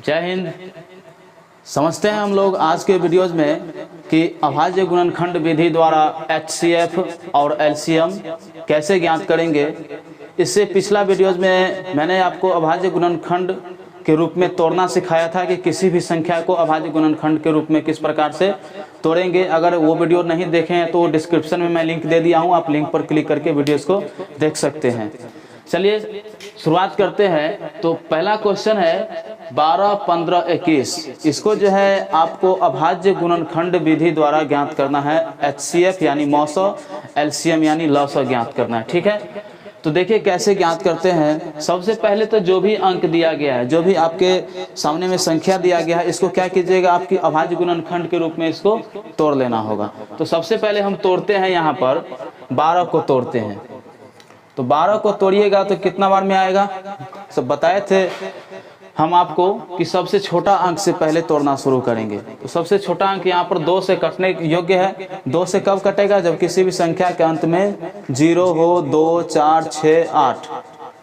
जय हिंद। समझते हैं हम लोग आज के वीडियोज में कि अभाज्य गुणनखंड विधि द्वारा HCF और LCM कैसे ज्ञात करेंगे। इससे पिछला वीडियोज में मैंने आपको अभाज्य गुणनखंड के रूप में तोड़ना सिखाया था कि किसी भी संख्या को अभाज्य गुणनखंड के रूप में किस प्रकार से तोड़ेंगे। अगर वो वीडियो नहीं देखे हैं तो डिस्क्रिप्शन में मैं लिंक दे दिया हूँ, आप लिंक पर क्लिक करके वीडियोज़ को देख सकते हैं। चलिए शुरुआत करते हैं। तो पहला क्वेश्चन है 12, 15, 21। इसको जो है आपको अभाज्य गुणनखंड विधि द्वारा ज्ञात करना है। HCF यानी मौसो, LCM यानी लसो ज्ञात करना है। ठीक है, तो देखिए कैसे ज्ञात करते हैं। सबसे पहले तो जो भी अंक दिया गया है, जो भी आपके सामने में संख्या दिया गया है, इसको क्या कीजिएगा, आपकी अभाज्य गुणनखंड के रूप में इसको तोड़ लेना होगा। तो सबसे पहले हम तोड़ते हैं, यहाँ पर 12 को तोड़ते हैं। तो 12 को तोड़िएगा तो कितना बार में आएगा। सब बताए थे हम आपको कि सबसे छोटा अंक से पहले तोड़ना शुरू करेंगे। तो सबसे छोटा अंक यहाँ पर 2 से कटने योग्य है। 2 से कब कटेगा, जब किसी भी संख्या के अंत में 0 हो। 2, 4, 6, 8,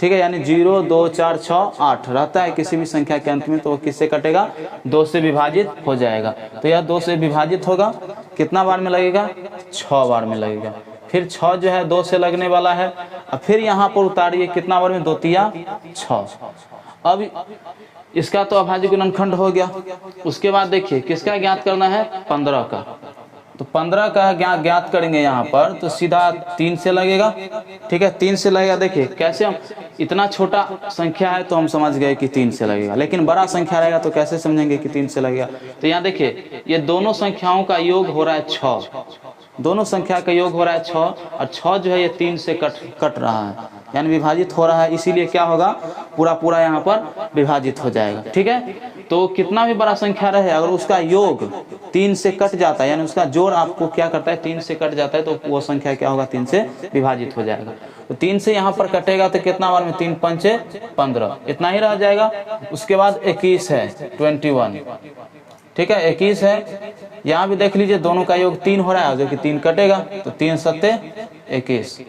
ठीक है, यानी 0, 2, 4, 6, 8 रहता है किसी भी संख्या के अंत में, तो वो किससे कटेगा, 2 से विभाजित हो जाएगा। तो यह 2 से विभाजित होगा, कितना बार में लगेगा, 6 बार में लगेगा। फिर 6 जो है 2 से लगने वाला है। अब फिर यहाँ पर उतारिए, कितना बार में, 2 तिया 6। अब इसका तो अभाज्य गुणनखंड हो गया। उसके बाद देखिए किसका ज्ञात करना है, 15 का। तो 15 का ज्ञात करेंगे यहाँ पर, तो सीधा 3 से लगेगा। ठीक है, 3 से लगेगा। देखिए कैसे, हम इतना छोटा संख्या है तो हम समझ गए कि 3 से लगेगा, लेकिन बड़ा संख्या रहेगा तो कैसे समझेंगे कि 3 से लगेगा। तो यहाँ देखिए ये दोनों संख्याओं का योग हो रहा है 6, दोनों संख्या का योग हो रहा है 6, और 6 जो है ये 3 से कट रहा है, यानी विभाजित हो रहा है। इसीलिए क्या होगा, पूरा यहाँ पर विभाजित हो जाएगा। ठीक है, तो कितना भी बड़ा संख्या रहे, अगर उसका योग 3 से कट जाता है, यानी उसका जोड़ आपको क्या करता है, 3 से कट जाता है, तो वो संख्या क्या होगा, 3 से विभाजित हो जाएगा। तो 3 से यहाँ पर कटेगा तो कितना बार में, 3 पंचे 15, इतना ही रह जाएगा। उसके बाद 21 है, 21। ठीक है, 21 है। यहाँ भी देख लीजिए दोनों का योग 3 हो रहा है, जो कि 3 कटेगा, तो 3 सत्ते 21।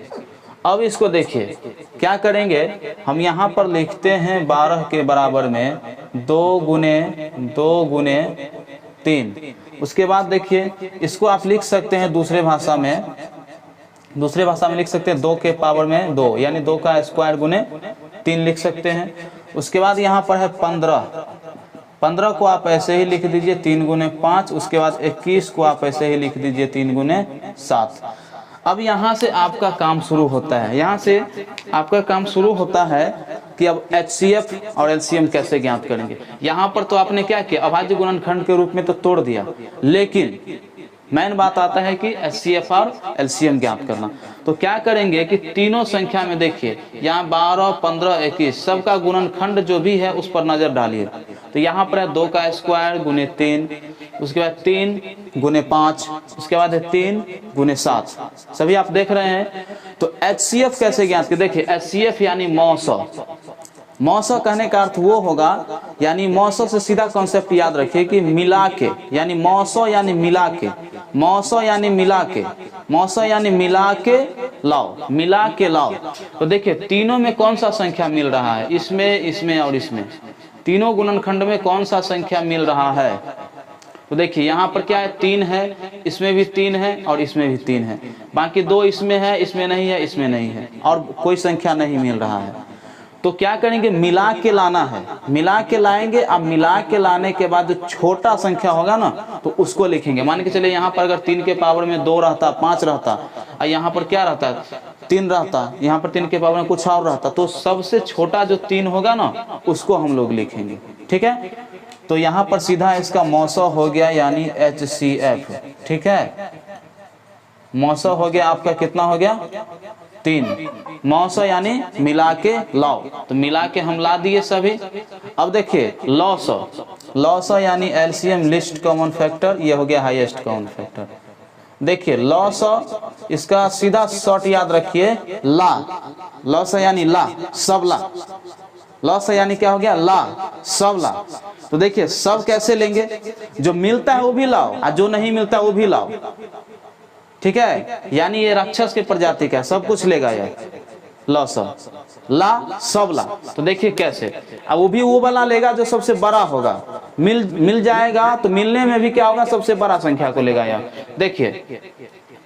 अब इसको देखिए क्या करेंगे, हम यहाँ पर लिखते हैं 12 के बराबर में 2 गुने 3। उसके बाद देखिए इसको आप लिख सकते हैं दूसरे भाषा में लिख सकते हैं 2 के पावर में 2, यानी 2 का स्क्वायर गुने 3 लिख सकते हैं। उसके बाद यहाँ पर है 15 को आप ऐसे ही लिख दीजिए 3 गुने 5। उसके बाद 21 को आप ऐसे ही लिख दीजिए 3 गुने 7। अब यहाँ से आपका काम शुरू होता है, कि अब HCF और LCM कैसे ज्ञात करेंगे। यहाँ पर तो आपने क्या किया, अभाज्य गुणनखंड के रूप में तो तोड़ दिया, लेकिन मेन बात आता है कि HCF और LCM ज्ञात करना। तो क्या करेंगे कि तीनों संख्या में देखिए, यहाँ 12, 15, 21 सबका गुणनखंड जो भी है उस पर नजर डालिए। तो यहाँ पर है 2 का स्क्वायर गुने 3, उसके बाद 3 गुने 5, उसके बाद है 3 गुने 7। सभी आप देख रहे हैं। तो HCF कैसे ज्ञात करें, देखिए HCF यानी मौसो कहने का अर्थ वो होगा, यानी मौसो से सीधा कॉन्सेप्ट याद रखिए कि मिला के, यानी मौसो यानी मिला के, मौसो यानी मिला के लाओ। तो देखिए तीनों में कौन सा संख्या मिल रहा है, इसमें और इसमें, तीनों गुणनखंड में कौन सा संख्या मिल रहा है। तो देखिए यहाँ पर क्या है, 3 है, इसमें भी 3 है और इसमें भी 3 है, बाकी 2 इसमें है, इसमें नहीं है, और कोई संख्या नहीं मिल रहा है। तो क्या करेंगे, मिला के लाना है, मिला के लाएंगे। अब मिला के लाने के बाद जो छोटा संख्या होगा ना, तो उसको लिखेंगे। मान के चलिए यहाँ पर अगर 3 के पावर में 2 रहता, 5 रहता, और यहाँ पर क्या रहता, 3 रहता, यहाँ पर 3 के पावर में कुछ और रहता, तो सबसे छोटा जो 3 होगा ना, उसको हम लोग लिखेंगे। ठीक है, तो यहाँ पर सीधा इसका मौसो हो गया, यानी HCF। ठीक है, मौसो हो गया आपका, कितना हो गया, 3। मौसो यानी मिला के लाओ, तो मिला के हम ला दिए सभी। अब देखिए लॉसो यानी LCM लिस्ट कॉमन फैक्टर, ये हो गया हाईएस्ट कॉमन फैक्टर। देखिए लॉसो, इसका सीधा शॉर्ट याद रखिए, लॉसो यानी सब ला। लॉसो यानी क्या हो गया, सब ला। तो देखिए सब कैसे लेंगे, जो मिलता है वो भी लाओ, और जो नहीं मिलता वो भी लाओ। ठीक है, यानी ये राक्षस के प्रजाति का सब कुछ लेगा यार। लॉस ला सब ला। तो देखिए कैसे, अब वो भी वो वाला लेगा जो सबसे बड़ा होगा, मिल जाएगा तो मिलने में भी क्या होगा, सबसे बड़ा संख्या को लेगा। यहाँ देखिए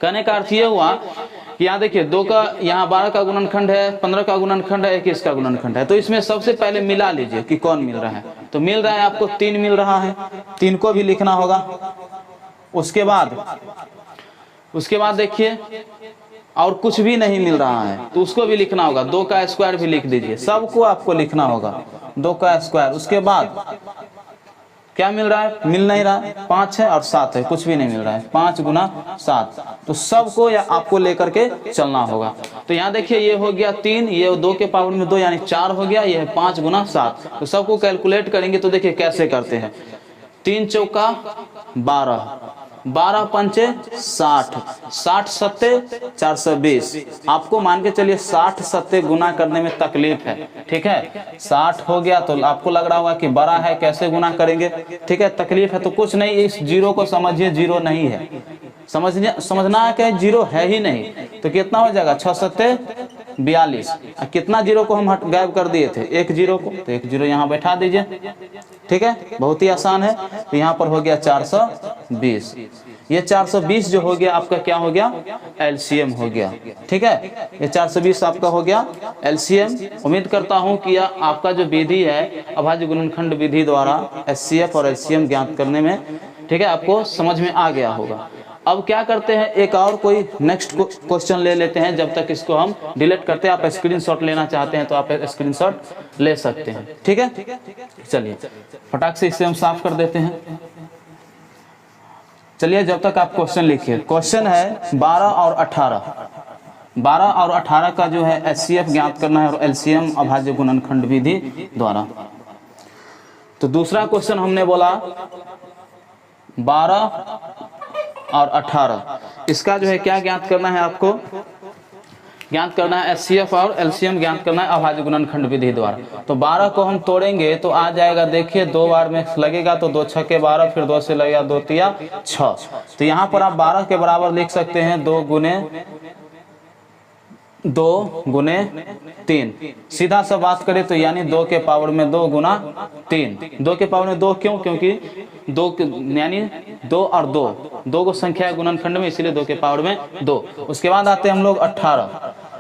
कहने का अर्थ ये हुआ कि यहाँ देखिए 2 का, यहाँ 12 का गुणनखंड है, 15 का गुणनखंड है, 21 का गुणनखंड है। तो इसमें सबसे पहले मिला लीजिए कि कौन मिल रहा है। तो मिल रहा है आपको 3 मिल रहा है, 3 को भी लिखना होगा। उसके बाद देखिए और कुछ भी नहीं मिल रहा है तो उसको भी लिखना होगा, 2 का स्क्वायर भी लिख दीजिए, सबको आपको लिखना होगा 2 का स्क्वायर। उसके बाद क्या मिल रहा है, मिल नहीं रहा है, 5 है और 7 है, कुछ भी नहीं मिल रहा है, 5 गुना 7। तो सबको या आपको लेकर के चलना होगा। तो यहाँ देखिए ये हो गया 3, ये 2 के पावर में 2 यानी 4 हो गया, ये है 5 गुना 7। तो सबको कैलकुलेट करेंगे तो देखिए कैसे करते हैं। 3 चौका 12, 12 पंचे 60, 60 सत्ते 420। आपको मान के चलिए 60 सत्ते गुना करने में तकलीफ है, ठीक है। 60 हो गया तो आपको लग रहा होगा कि बड़ा है, कैसे गुना करेंगे, ठीक है। तकलीफ है तो कुछ नहीं, इस जीरो को समझिए जीरो नहीं है, समझना है कि जीरो है ही नहीं। तो कितना हो जाएगा, 6 सत्ते 42। कितना जीरो को हम गायब कर दिए थे, 1 जीरो को, तो 1 जीरो यहाँ बैठा दीजिए, ठीक है। बहुत ही आसान है। तो यहाँ पर हो गया 420। ये 420 जो हो गया आपका क्या हो गया, एलसीएम हो गया, ठीक है। ये 420 आपका हो गया एलसीएम। उम्मीद करता हूं कि यह आपका जो विधि है अभाज्य गुणनखंड विधि द्वारा एचसीएफ और एलसीएम ज्ञात करने में, ठीक है, आपको समझ में आ गया होगा। अब क्या करते हैं, एक और कोई नेक्स्ट क्वेश्चन ले लेते हैं, जब तक इसको हम डिलीट करते हैं। आप स्क्रीनशॉट लेना चाहते हैं तो आप स्क्रीनशॉट ले सकते हैं, ठीक है। चलिए फटाक से इसे हम साफ कर देते हैं। चलिए जब तक आप क्वेश्चन लिखिए। क्वेश्चन है 12 और 18, 12 और 18 का जो है एचसीएफ ज्ञात करना है और एलसीएम अभाज्य गुणनखंड विधि द्वारा। तो दूसरा क्वेश्चन हमने बोला 12 और 18, इसका जो है क्या ज्ञात करना है, आपको ज्ञात करना है एचसीएफ और एलसीएम ज्ञात करना है अभाज्य गुणनखंड विधि द्वारा। तो 12 को हम तोड़ेंगे तो आ जाएगा, देखिए 2 बार में लगेगा तो 2 छक्के 12, फिर 2 से लगेगा 2 तिया 6। तो यहाँ पर आप 12 के बराबर लिख सकते हैं 2 गुने 3। सीधा सा बात करें तो यानी 2 के पावर में 2 गुना 3। 2 के पावर में 2 क्यों, क्योंकि 2 यानी 2 और 2 को संख्या है गुणनखंड में, इसीलिए 2 के पावर में 2। उसके बाद आते हैं हम लोग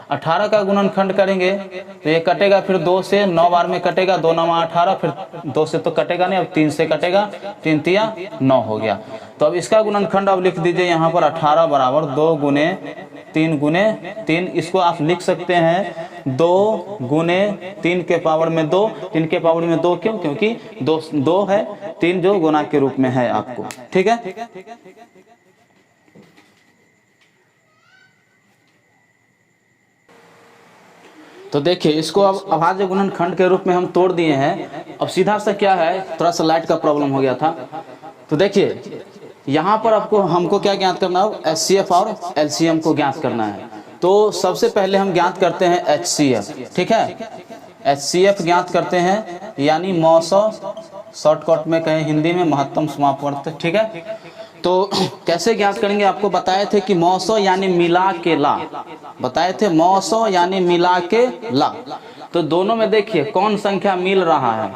18 का गुणनखंड करेंगे तो ये कटेगा, फिर 2 से 9 बार में कटेगा, 2 9 18, फिर 2 से तो कटेगा नहीं, अब 3 से कटेगा, 3 तिया 9 हो गया। तो अब इसका गुणनखंड अब लिख दीजिए यहाँ पर 18 बराबर 2 गुने 3। इसको आप लिख सकते हैं 2 गुने 3 के पावर में 2। 3 के पावर में 2 क्यों, क्योंकि 2 है, 3 जो गुना के रूप में है आपको, ठीक है। तो देखिए इसको अब अभाज्य गुणनखंड के रूप में हम तोड़ दिए हैं। अब सीधा सा क्या है, थोड़ा सा लाइट का प्रॉब्लम हो गया था। तो देखिए यहाँ पर आपको हमको क्या ज्ञात करना है, एचसीएफ और एलसीएम को ज्ञात करना है। तो सबसे पहले हम ज्ञात करते हैं एचसीएफ, ठीक है। एचसीएफ ज्ञात करते हैं यानी मौसो, शॉर्टकट में कहें हिंदी में महत्तम समापवर्त, ठीक है। तो कैसे ज्ञात करेंगे, आपको बताए थे कि मौसो यानी मिला के ला, बताए थे मौसो यानी मिला के ला। तो दोनों में देखिए कौन संख्या मिल रहा है,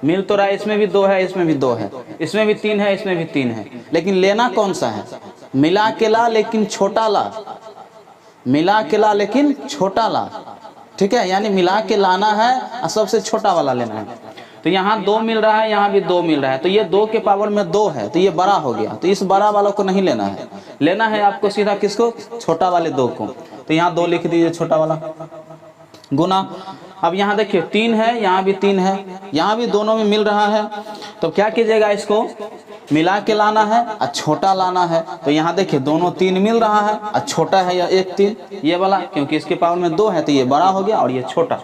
मिल तो रहा है, इसमें भी 2 है, इसमें भी 2 है, इसमें भी 3 है, इसमें भी 3 है, लेकिन लेना कौन सा है, मिला के ला लेकिन छोटा ला, मिला के ला लेकिन छोटा ला, ठीक है। यानी मिला के लाना है और सबसे छोटा वाला लेना है। तो यहाँ 2 मिल रहा है, यहाँ भी 2 मिल रहा है, तो ये 2 के पावर में 2 है, तो ये बड़ा हो गया। तो इस बड़ा वालों को नहीं लेना है, लेना है आपको सीधा किसको, छोटा वाले 2 को। तो यहाँ 2 लिख दीजिए छोटा वाला, गुना। अब यहाँ देखिए 3 है, यहाँ भी 3 है, यहाँ भी दोनों में मिल रहा है। तो क्या कीजिएगा, इसको मिला के लाना है और छोटा लाना है। तो यहाँ देखिए दोनों 3 मिल रहा है और छोटा है या 1 3 ये वाला, क्योंकि इसके पावर में 2 है तो ये बड़ा हो गया और ये छोटा।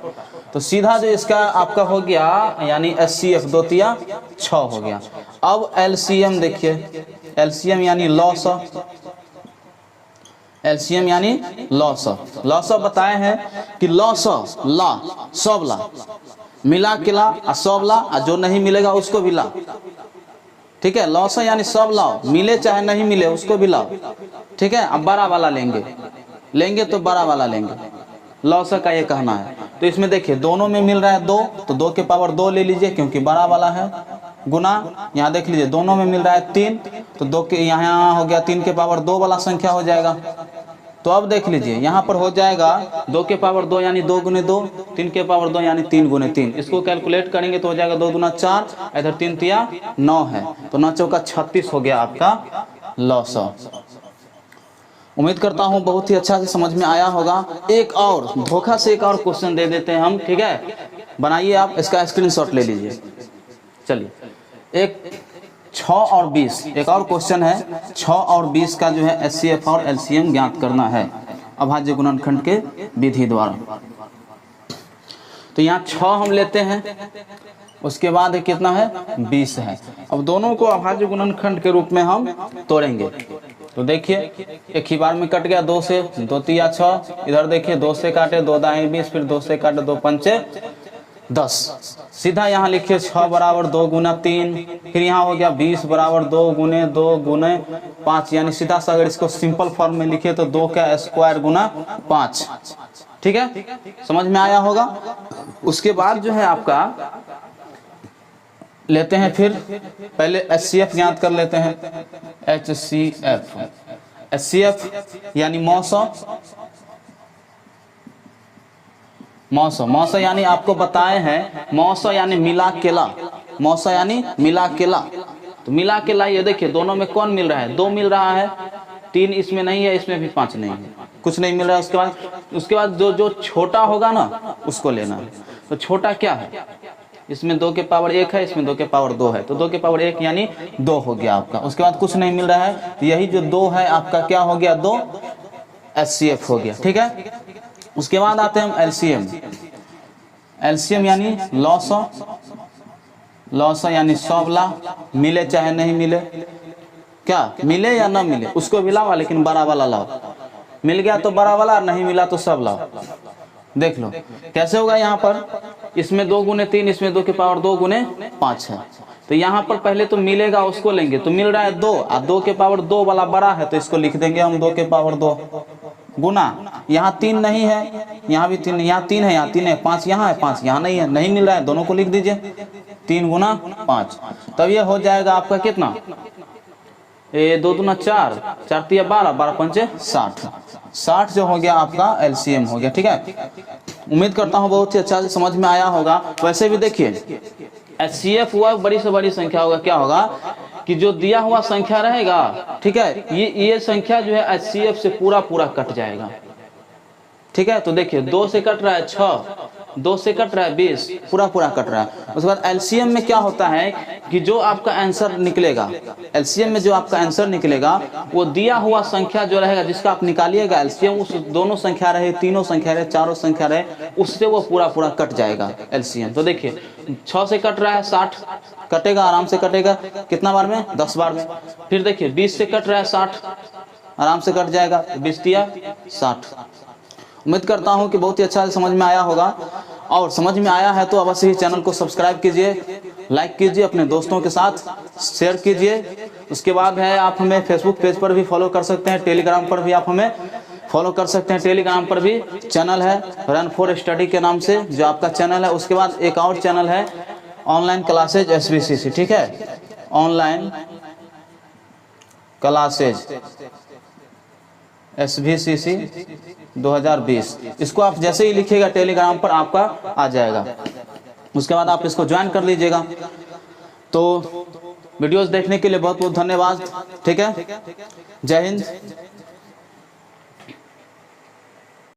तो सीधा जो इसका आपका हो गया यानी एचसीएफ 2 तिया 6 हो गया। अब एलसीएम देखिए, एलसीएम यानी लॉस, एलसीएम यानी लॉस। लॉस बताए हैं कि लॉस ला सब ला, मिला के ला और सब ला, और जो नहीं मिलेगा उसको भी ला, ठीक है। लॉस यानी सब लाओ, मिले चाहे नहीं मिले उसको भी लाओ, ठीक है। अब बड़ा वाला लेंगे तो बड़ा वाला लेंगे, लॉसा का ये कहना है। तो इसमें देखिए दोनों में मिल रहा है 2, तो 2 के पावर 2 ले लीजिए क्योंकि बड़ा वाला है, गुना यहाँ देख लीजिए दोनों में मिल रहा है 3, तो 2 के यहाँ हो गया 3 के पावर 2 वाला संख्या हो जाएगा। तो अब देख लीजिए यहाँ पर हो जाएगा 2 के पावर 2 यानी 2 गुने 2, 3 के पावर 2 यानी 3 गुने 3। इसको कैलकुलेट करेंगे तो हो जाएगा 2 दूना 4, इधर 3 तिया 9 है, तो 9 चौका 36 हो गया आपका लॉसा। उम्मीद करता हूँ बहुत ही अच्छा से समझ में आया होगा। एक और धोखा से एक और क्वेश्चन दे देते हैं हम, ठीक है, बनाइए आप, इसका स्क्रीनशॉट ले लीजिए। चलिए एक 6 और 20 एक और क्वेश्चन है। 6 और 20 का जो है एचसीएफ और एलसीएम ज्ञात करना है अभाज्य गुणनखंड के विधि द्वारा। तो यहाँ 6 हम लेते हैं, उसके बाद कितना है 20 है। अब दोनों को अभाज्य गुणनखंड के रूप में हम तोड़ेंगे। तो देखिए एक ही बार में कट गया 2 से, 2 तिया 6, इधर देखिए 2 से काटे 2 दाएं 20, फिर 2 से काटे 2 पंचे 10, सीधा यहाँ लिखिए 6 बराबर 2 गुना 3, फिर यहाँ हो गया 20 बराबर 2 गुने 5, यानी सीधा सा अगर इसको सिंपल फॉर्म में लिखे तो 2 का स्क्वायर गुना 5। ठीक है, समझ में आया होगा। उसके बाद जो है आपका लेते हैं, फिर पहले एचसीएफ ज्ञात कर लेते हैं। एचसीएफ यानी मौसा यानी आपको बताए हैं, मौसा यानी मिला केला, मौसा यानी मिला केला। तो मिला केला ये देखिए दोनों में कौन मिल रहा है, 2 मिल रहा है, 3 इसमें नहीं है, इसमें भी 5 नहीं है, कुछ नहीं मिल रहा है। उसके बाद जो छोटा होगा ना उसको लेना है। तो छोटा क्या है, इसमें 2 के पावर 1 है, इसमें 2 के पावर 2 है, तो 2 के पावर 1 यानी 2 हो गया आपका। उसके बाद कुछ नहीं मिल रहा है, तो यही जो 2 है आपका क्या हो गया, 2 एचसीएफ हो गया। ठीक है, उसके बाद आते हैं हम एलसीएम। एलसीएम यानी लॉसा यानी सौवला, मिले चाहे नहीं मिले, क्या मिले या ना मिले उसको भी लाओ, लेकिन बड़ा वाला लाओ। मिल गया तो बड़ा वाला, नहीं मिला तो सब लाओ। देख लो कैसे होगा। यहाँ पर इसमें 2 गुने 3, इसमें 2 के पावर 2 गुने 5 है। तो यहाँ पर पहले तो मिलेगा उसको लेंगे, तो मिल रहा है 2 और 2 के पावर 2 वाला बड़ा है, तो इसको लिख देंगे हम 2 के पावर 2 गुना, यहाँ 3 नहीं है, यहाँ भी 3, यहाँ 3 है, यहाँ 3 है, 5 यहाँ है, 5 यहाँ नहीं है, नहीं मिल रहा है, दोनों को लिख दीजिए 3 गुना 5। तब ये हो जाएगा आपका कितना, 2 दूना 4, 4 तिया 12, 12 पंचे 60, 60 जो हो गया आपका एलसीएम हो गया। ठीक है, उम्मीद करता हूँ बहुत ही अच्छा से समझ में आया होगा। वैसे भी देखिए एचसीएफ हुआ बड़ी से बड़ी संख्या होगा, क्या होगा कि जो दिया हुआ संख्या रहेगा, ठीक है, ये संख्या जो है एचसीएफ से पूरा कट जाएगा। ठीक है, तो देखिए 2 से कट रहा है 6, 2 से कट रहा है 20, पूरा कट रहा है। उसके बाद एलसीएम में क्या होता है कि जो आपका आंसर निकलेगा, एलसीएम में जो आपका आंसर निकलेगा वो दिया हुआ संख्या जो रहेगा जिसका आप निकालिएगा एलसीएम, उस दोनों संख्या रहे, तीनों संख्या रहे, चारों संख्या रहे, उससे वो पूरा कट जाएगा एलसीएम। तो देखिए 6 से कट रहा है 60, कटेगा आराम से कटेगा, कितना बार में 10 बार में। फिर देखिए 20 से कट रहा है 60, आराम से कट जाएगा, 20 तिया 60। उम्मीद करता हूं कि बहुत ही अच्छा से समझ में आया होगा, और समझ में आया है तो अवश्य ही चैनल को सब्सक्राइब कीजिए, लाइक कीजिए, अपने दोस्तों के साथ शेयर कीजिए। उसके बाद है आप हमें फेसबुक पेज पर भी फॉलो कर सकते हैं, टेलीग्राम पर भी आप हमें फॉलो कर सकते हैं। टेलीग्राम पर भी चैनल है रन फॉर स्टडी के नाम से जो आपका चैनल है। उसके बाद एक और चैनल है ऑनलाइन क्लासेज एसबीसीसी, ठीक है, ऑनलाइन क्लासेज एसबीसीसी 2020। इसको आप जैसे ही लिखिएगा टेलीग्राम पर आपका आ जाएगा, उसके बाद आप इसको ज्वाइन कर लीजिएगा। तो वीडियोस देखने के लिए बहुत बहुत धन्यवाद। ठीक है, जय हिंद,